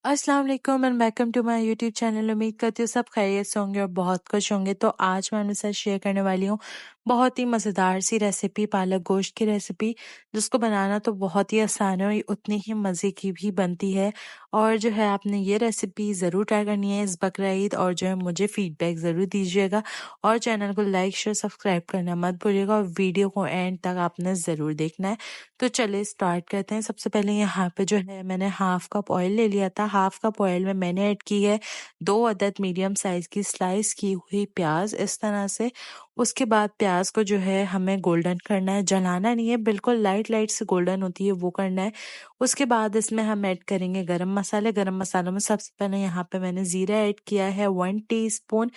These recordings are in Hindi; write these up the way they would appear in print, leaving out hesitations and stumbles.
अस्सलाम वालेकुम and welcome to my YouTube channel. उम्मीद करती हूँ सब खैरियत से होंगे और बहुत खुश होंगे। तो आज मैं आपके साथ शेयर करने वाली हूँ बहुत ही मज़ेदार सी रेसिपी, पालक गोश्त की रेसिपी, जिसको बनाना तो बहुत ही आसान है और ये उतनी ही मज़े की भी बनती है। और जो है आपने ये रेसिपी ज़रूर ट्राई करनी है इस बकरा ईद, और जो है मुझे फीडबैक ज़रूर दीजिएगा और चैनल को लाइक शेयर सब्सक्राइब करना मत भूलिएगा और वीडियो को एंड तक आपने ज़रूर देखना है। तो चलिए स्टार्ट करते हैं। सबसे पहले यहाँ पे जो है मैंने हाफ कप ऑयल ले लिया था। हाफ कप ऑयल में मैंने ऐड की है 2 अदद मीडियम साइज की स्लाइस की हुई प्याज, इस तरह से। उसके बाद प्याज को जो है हमें गोल्डन करना है, जलाना नहीं है, बिल्कुल लाइट लाइट से गोल्डन होती है वो करना है। उसके बाद इसमें हम ऐड करेंगे गरम मसाले। गरम मसालों में सबसे पहले यहाँ पे मैंने जीरा ऐड किया है 1 टीस्पून।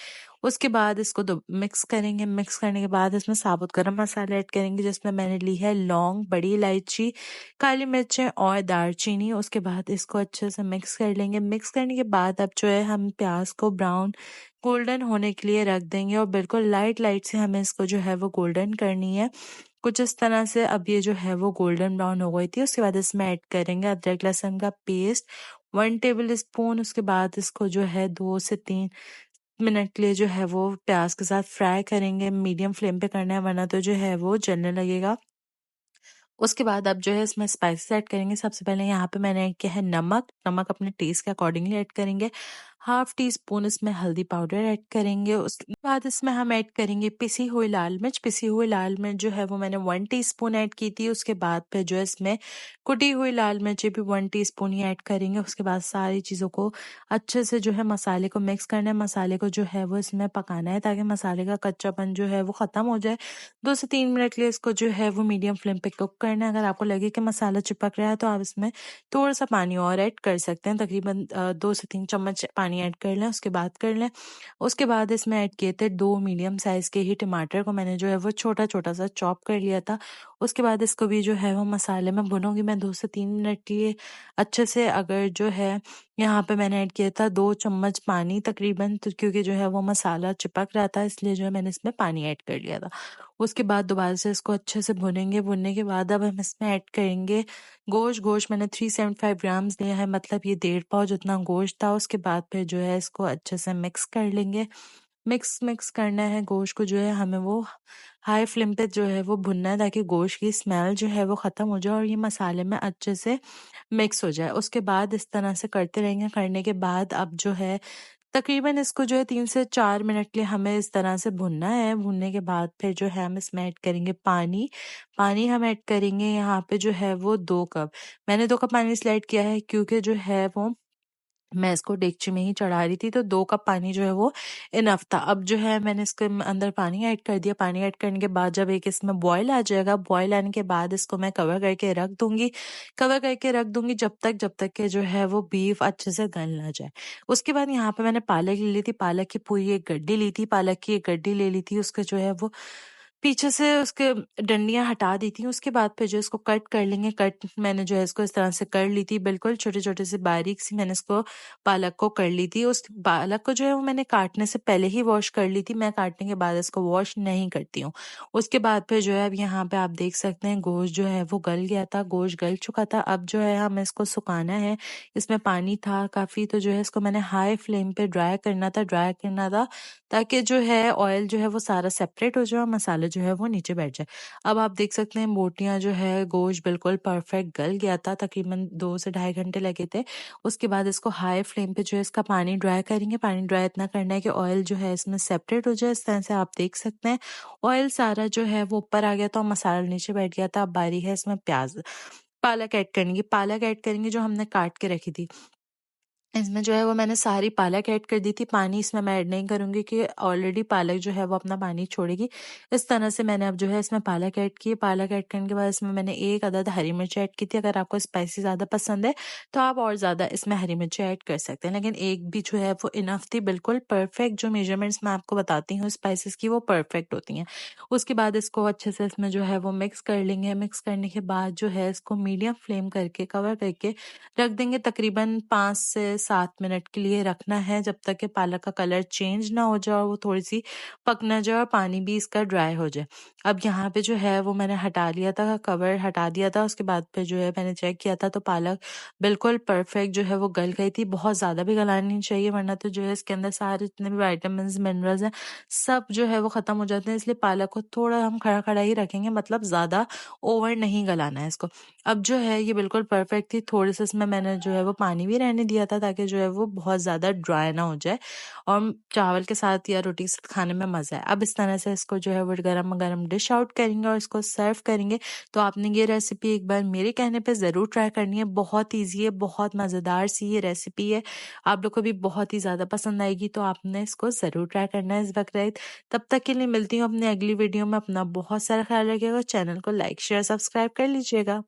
उसके बाद इसको मिक्स करेंगे। मिक्स करने के बाद इसमें साबुत गरम मसाले ऐड करेंगे, जिसमें मैंने ली है लौंग, बड़ी इलायची, काली मिर्चें और दालचीनी। उसके बाद इसको अच्छे से मिक्स कर लेंगे। मिक्स करने के बाद अब जो है हम प्याज को ब्राउन गोल्डन होने के लिए रख देंगे और बिल्कुल लाइट लाइट से हमें इसको जो है वो गोल्डन करनी है, कुछ इस तरह से। अब ये जो है वो गोल्डन ब्राउन हो गई थी। उसके बाद इसमें ऐड करेंगे अदरक लहसुन का पेस्ट 1 टेबल स्पून। उसके बाद इसको जो है 2 से 3 मिनट के लिए जो है वो प्याज के साथ फ्राई करेंगे। मीडियम फ्लेम पे करना है वरना तो जो है वो जलने लगेगा। उसके बाद अब जो है इसमें स्पाइसेस ऐड करेंगे। सबसे पहले यहाँ पे मैंने ऐड किया है नमक। नमक अपने टेस्ट के अकॉर्डिंगली ऐड करेंगे। हाफ टी स्पून इसमें हल्दी पाउडर ऐड करेंगे। उसके बाद इसमें हम ऐड करेंगे पिसी हुई लाल मिर्च। पिसी हुई लाल मिर्च जो है वो मैंने 1 टीस्पून ऐड की थी। उसके बाद फिर जो है इसमें कुटी हुई लाल मिर्ची भी 1 टीस्पून ही ऐड करेंगे। उसके बाद सारी चीज़ों को अच्छे से जो है मसाले को मिक्स करना है। मसाले को जो है वो इसमें पकाना है ताकि मसाले का कच्चापन जो है वो ख़त्म हो जाए। 2 से 3 मिनट के लिए इसको जो है वो मीडियम फ्लेम पे कुक करना है। अगर आपको लगे कि मसाला चिपक रहा है तो आप इसमें थोड़ा सा पानी और ऐड कर सकते हैं, तकरीबन 2 से 3 चम्मच पानी ऐड कर लें। उसके बाद कर लें। उसके बाद इसमें ऐड किए थे 2 मीडियम साइज के ही टमाटर को मैंने जो है वो छोटा छोटा सा चॉप कर लिया था। उसके बाद इसको भी जो है वो मसाले में भूनूंगी मैं 2 से 3 मिनट के लिए अच्छे से। अगर जो है यहाँ पे मैंने ऐड किया था 2 चम्मच पानी तकरीबन, तो क्योंकि जो है वो मसाला चिपक रहा था इसलिए जो है मैंने इसमें पानी ऐड कर लिया था। उसके बाद दोबारा से इसको अच्छे से भुनेंगे। भुनने के बाद अब हम इसमें ऐड करेंगे गोश्त। गोश्त मैंने 375 ग्राम्स लिया है, मतलब ये 1.5 पाव जितना गोश्त था। उसके बाद फिर जो है इसको अच्छे से मिक्स कर लेंगे। मिक्स करना है गोश्त को, जो है हमें वो हाई फ्लेम पे जो है वो भुनना है ताकि गोश्त की स्मेल जो है वो ख़त्म हो जाए और ये मसाले में अच्छे से मिक्स हो जाए। उसके बाद इस तरह से करते रहेंगे। करने के बाद अब जो है तकरीबन इसको जो है 3 से 4 मिनट के लिए हमें इस तरह से भुनना है। भुनने के बाद फिर जो है हम इसमें ऐड करेंगे पानी। पानी हम ऐड करेंगे यहाँ पे जो है वो 2 कप। मैंने 2 कप पानी इसलिए ऐड किया है क्योंकि जो है वो मैं इसको डेगची में ही चढ़ा रही थी, तो 2 कप पानी जो है वो इनफ था। अब जो है मैंने इसके अंदर पानी ऐड कर दिया। पानी ऐड करने के बाद जब एक इसमें बॉयल आ जाएगा, बॉयल आने के बाद इसको मैं कवर करके रख दूंगी। कवर करके रख दूंगी जब तक के जो है वो बीफ अच्छे से गल ना जाए। उसके बाद यहाँ पे मैंने पालक ले ली थी। पालक की पूरी एक गड्डी ली थी। पालक की एक गड्डी ले ली थी। उसके जो है वो पीछे से उसके डंडियाँ हटा दी थी। उसके बाद फिर जो इसको कट कर लेंगे। कट मैंने जो है इसको इस तरह से कर ली थी, बिल्कुल छोटे-छोटे से बारीक सी मैंने इसको पालक को कर ली थी। उस पालक को जो है वो मैंने काटने से पहले ही वॉश कर ली थी। मैं काटने के बाद इसको वॉश नहीं करती हूँ। उसके बाद फिर जो है अब यहाँ पे आप देख सकते हैं गोश्त जो है वो गल गया था, गोश्त गल चुका था। अब जो है हमें इसको सुखाना है। इसमें पानी था काफ़ी, तो जो है इसको मैंने हाई फ्लेम पे ड्राई करना था ताकि जो है ऑयल जो है वो सारा सेपरेट हो जाए और मसाला जो है वो नीचे बैठ जाए। अब आप देख सकते हैं बोटियां जो है गोश्त बिल्कुल परफेक्ट गल गया था, तकरीबन 2 से ढाई घंटे लगे थे। उसके बाद इसको हाई फ्लेम पे जो है इसका पानी ड्राई करेंगे। पानी ड्राई इतना करना है कि ऑयल जो है इसमें सेपरेट हो जाए। इस तरह से आप देख सकते हैं ऑयल सारा जो है वो ऊपर आ गया था और मसाला नीचे बैठ गया था। अब बारी है इसमें पालक ऐड करने की। पालक ऐड करेंगे जो हमने काट के रखी थी। इसमें जो है वो मैंने सारी पालक ऐड कर दी थी। पानी इसमें मैं ऐड नहीं करूँगी कि ऑलरेडी पालक जो है वो अपना पानी छोड़ेगी। इस तरह से मैंने अब जो है इसमें पालक ऐड की। पालक ऐड करने के बाद इसमें मैंने 1 अदद हरी मिर्च ऐड की थी। अगर आपको स्पाइसी ज़्यादा पसंद है तो आप और ज़्यादा इसमें हरी मिर्ची ऐड कर सकते हैं, लेकिन एक भी जो है वो इनफ थी, बिल्कुल परफेक्ट। जो मेजरमेंट्स मैं आपको बताती हूँ स्पाइसेस की वो परफेक्ट होती हैं। उसके बाद इसको अच्छे से इसमें जो है वो मिक्स कर लेंगे। मिक्स करने के बाद जो है इसको मीडियम फ्लेम करके कवर करके रख देंगे तकरीबन 5 से 7 मिनट के लिए रखना है, जब तक कि पालक का कलर चेंज ना हो जाए और वो थोड़ी-सी पक ना जाए और पानी भी इसका ड्राई हो जाए। अब यहाँ पे जो है वो मैंने हटा लिया था, कवर हटा दिया था, उसके बाद पे जो है मैंने चेक किया था तो पालक बिल्कुल परफेक्ट जो है वो गल गई थी। बहुत ज़्यादा भी गलानी नहीं चाहिए, वरना तो जो है इसके अंदर सारे जितने भी विटामिन्स, मिनरल्स हैं, सब जो है वो खत्म हो जाते हैं। इसलिए पालक को थोड़ा हम खड़ा-खड़ा ही रखेंगे, मतलब ज़्यादा ओवर नहीं गलाना है इसको। अब जो है ये बिल्कुल परफेक्ट थी। थोड़े-से इसमें मैंने जो है वो पानी भी रहने दिया था, ताकि जो है वो बहुत ज़्यादा ड्राई ना हो जाए और चावल के साथ या रोटी के साथ खाने में मज़ा आए। अब इस तरह से इसको जो है वो गरम-गरम डिश आउट करेंगे और इसको सर्व करेंगे। तो आपने ये रेसिपी एक बार मेरे कहने पे ज़रूर ट्राई करनी है। बहुत ईज़ी है, बहुत मज़ेदार सी ये रेसिपी है। आप लोग को भी बहुत ही ज़्यादा पसंद आएगी, तो आपने इसको ज़रूर ट्राई करना है इस बकरीद। तब तक के लिए मिलती हूँ अपनी अगली वीडियो में। अपना बहुत सारा ख्याल रखिएगा। चैनल को लाइक, शेयर, सब्सक्राइब कर लीजिएगा।